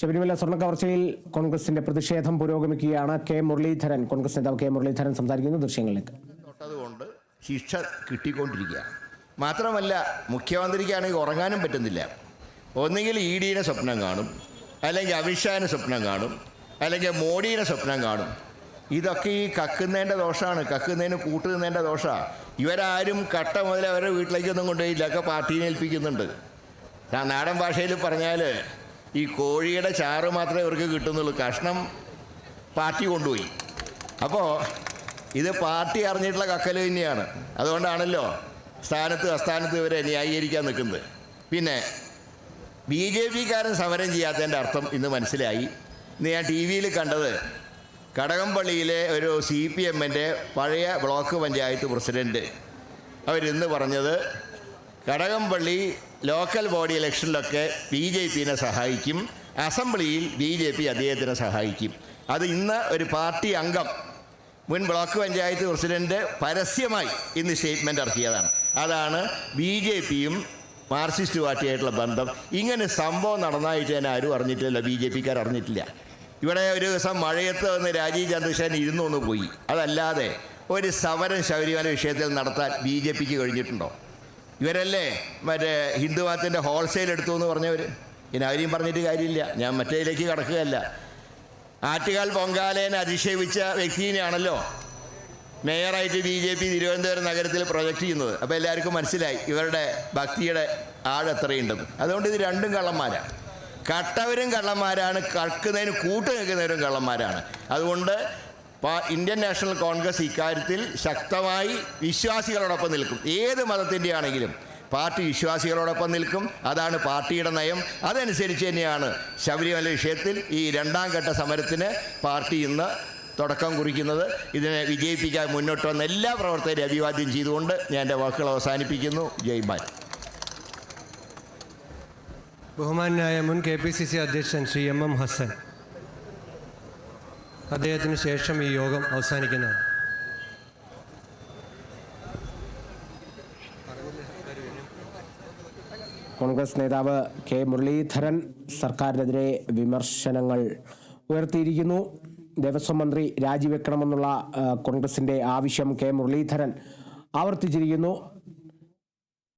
ശബരിമല സ്വർണ്ണ കവർച്ചയിൽ കോൺഗ്രസിന്റെ പ്രതിഷേധം പുരോഗമിക്കുകയാണ്. കെ മുരളീധരൻ, കോൺഗ്രസ് നേതാവ് കെ മുരളീധരൻ സംസാരിക്കുന്ന ദൃശ്യങ്ങളിലേക്ക്. തൊട്ടതുകൊണ്ട് ശിക്ഷ കിട്ടിക്കൊണ്ടിരിക്കുകയാണ്. മാത്രമല്ല, മുഖ്യമന്ത്രിക്കാണെങ്കിൽ ഉറങ്ങാനും പറ്റുന്നില്ല. ഒന്നുകിൽ ഇ ഡിനെ സ്വപ്നം കാണും, അല്ലെങ്കിൽ അമിത്ഷാനെ സ്വപ്നം കാണും, അല്ലെങ്കിൽ മോഡിയെ സ്വപ്നം കാണും. ഇതൊക്കെ ഈ കക്കുന്നതിൻ്റെ ദോഷമാണ്, കക്കുന്നതിന് കൂട്ടുന്നതിൻ്റെ ദോഷമാണ്. ഇവരാരും കട്ട മുതൽ അവരുടെ വീട്ടിലേക്കൊന്നും കൊണ്ടുപോയില്ല, ഒക്കെ പാർട്ടീനെ ഏൽപ്പിക്കുന്നുണ്ട്. നാടൻ ഭാഷയിൽ പറഞ്ഞാൽ ഈ കോഴിയുടെ ചാറ് മാത്രമേ ഇവർക്ക് കിട്ടുന്നുള്ളൂ, കഷ്ണം പാർട്ടി കൊണ്ടുപോയി. അപ്പോൾ ഇത് പാർട്ടി അറിഞ്ഞിട്ടുള്ള കക്കൽ തന്നെയാണ്. അതുകൊണ്ടാണല്ലോ സ്ഥാനത്ത് അസ്ഥാനത്ത് ഇവരെ ന്യായീകരിക്കാൻ നിൽക്കുന്നത്. പിന്നെ ബി ജെ പിക്കാരൻ സമരം ചെയ്യാത്തതിൻ്റെ അർത്ഥം ഇന്ന് മനസ്സിലായി. ഇന്ന് ഞാൻ ടി വിയിൽ കണ്ടത് കടകംപള്ളിയിലെ ഒരു CPMൻ്റെ പഴയ ബ്ലോക്ക് പഞ്ചായത്ത് പ്രസിഡൻറ്റ് അവരിന്ന് പറഞ്ഞത്, കടകംപള്ളി ലോക്കൽ ബോഡി ഇലക്ഷനിലൊക്കെ BJPനെ സഹായിക്കും, അസംബ്ലിയിൽ BJP അദ്ദേഹത്തിനെ സഹായിക്കും. അത് ഇന്ന് ഒരു പാർട്ടി അംഗം, മുൻ ബ്ലോക്ക് പഞ്ചായത്ത് പ്രസിഡൻറ്റ് പരസ്യമായി ഇന്ന് സ്റ്റേറ്റ്മെൻറ്റ് ഇറക്കിയതാണ്. അതാണ് BJPയും മാർക്സിസ്റ്റ് പാർട്ടിയായിട്ടുള്ള ബന്ധം. ഇങ്ങനെ സംഭവം നടന്നതായിട്ട് ഞാൻ ആരും അറിഞ്ഞിട്ടില്ല, BJPക്കാർ അറിഞ്ഞിട്ടില്ല. ഇവിടെ ഒരു ദിവസം മഴയത്ത് വന്ന് രാജീവ് ചന്ദ്രശേഖരൻ ഇരുന്നൊന്ന് പോയി. അതല്ലാതെ ഒരു സമരം ശബരിമല വിഷയത്തിൽ നടത്താൻ BJPക്ക് കഴിഞ്ഞിട്ടുണ്ടോ? ഇവരല്ലേ മറ്റേ ഹിന്ദുമതത്തിൻ്റെ ഹോൾസെയിൽ എടുത്തു എന്ന് പറഞ്ഞവർ. ഇനി അവരെയും പറഞ്ഞിട്ട് കാര്യമില്ല, ഞാൻ മറ്റേതിലേക്ക് കടക്കുകയല്ല. ആറ്റുകാൽ പൊങ്കാലേനെ അധിക്ഷേപിച്ച വ്യക്തിനെയാണല്ലോ മേയറായിട്ട് BJP തിരുവനന്തപുരം നഗരത്തിൽ പ്രൊജക്റ്റ് ചെയ്യുന്നത്. അപ്പോൾ എല്ലാവർക്കും മനസ്സിലായി ഇവരുടെ ഭക്തിയുടെ ആഴെത്രയുണ്ടെന്ന്. അതുകൊണ്ട് ഇത് രണ്ടും കള്ളന്മാരാണ്. കട്ടവരും കള്ളന്മാരാണ്, കക്കുന്നതിന് കൂട്ട് നിൽക്കുന്നവരും കള്ളന്മാരാണ്. അതുകൊണ്ട് ഇന്ത്യൻ നാഷണൽ കോൺഗ്രസ് ഇക്കാര്യത്തിൽ ശക്തമായി വിശ്വാസികളോടൊപ്പം നിൽക്കും. ഏത് മതത്തിൻ്റെ ആണെങ്കിലും പാർട്ടി വിശ്വാസികളോടൊപ്പം നിൽക്കും. അതാണ് പാർട്ടിയുടെ നയം. അതനുസരിച്ച് തന്നെയാണ് ശബരിമല വിഷയത്തിൽ ഈ രണ്ടാം ഘട്ട സമരത്തിന് പാർട്ടി ഇന്ന് തുടക്കം കുറിക്കുന്നത്. ഇതിനെ വിജയിപ്പിക്കാൻ മുന്നോട്ട് വന്ന എല്ലാ പ്രവർത്തകരെ അഭിവാദ്യം ചെയ്തുകൊണ്ട് ഞാൻ എൻ്റെ വാക്കുകൾ അവസാനിപ്പിക്കുന്നു. ജയ്. ബഹുമാനായ മുൻ KPCC അധ്യക്ഷൻ ശ്രീ MM ഹസൻ, അദ്ദേഹത്തിന് ശേഷം ഈ യോഗം അവസാനിക്കുന്നതാണ്. കോൺഗ്രസ് നേതാവ് കെ മുരളീധരൻ സർക്കാരിനെതിരെ വിമർശനങ്ങൾ ഉയർത്തിയിരിക്കുന്നു. ദേവസ്വം മന്ത്രി രാജിവെക്കണമെന്നുള്ള കോൺഗ്രസിന്റെ ആവശ്യം കെ മുരളീധരൻ ആവർത്തിച്ചിരിക്കുന്നു.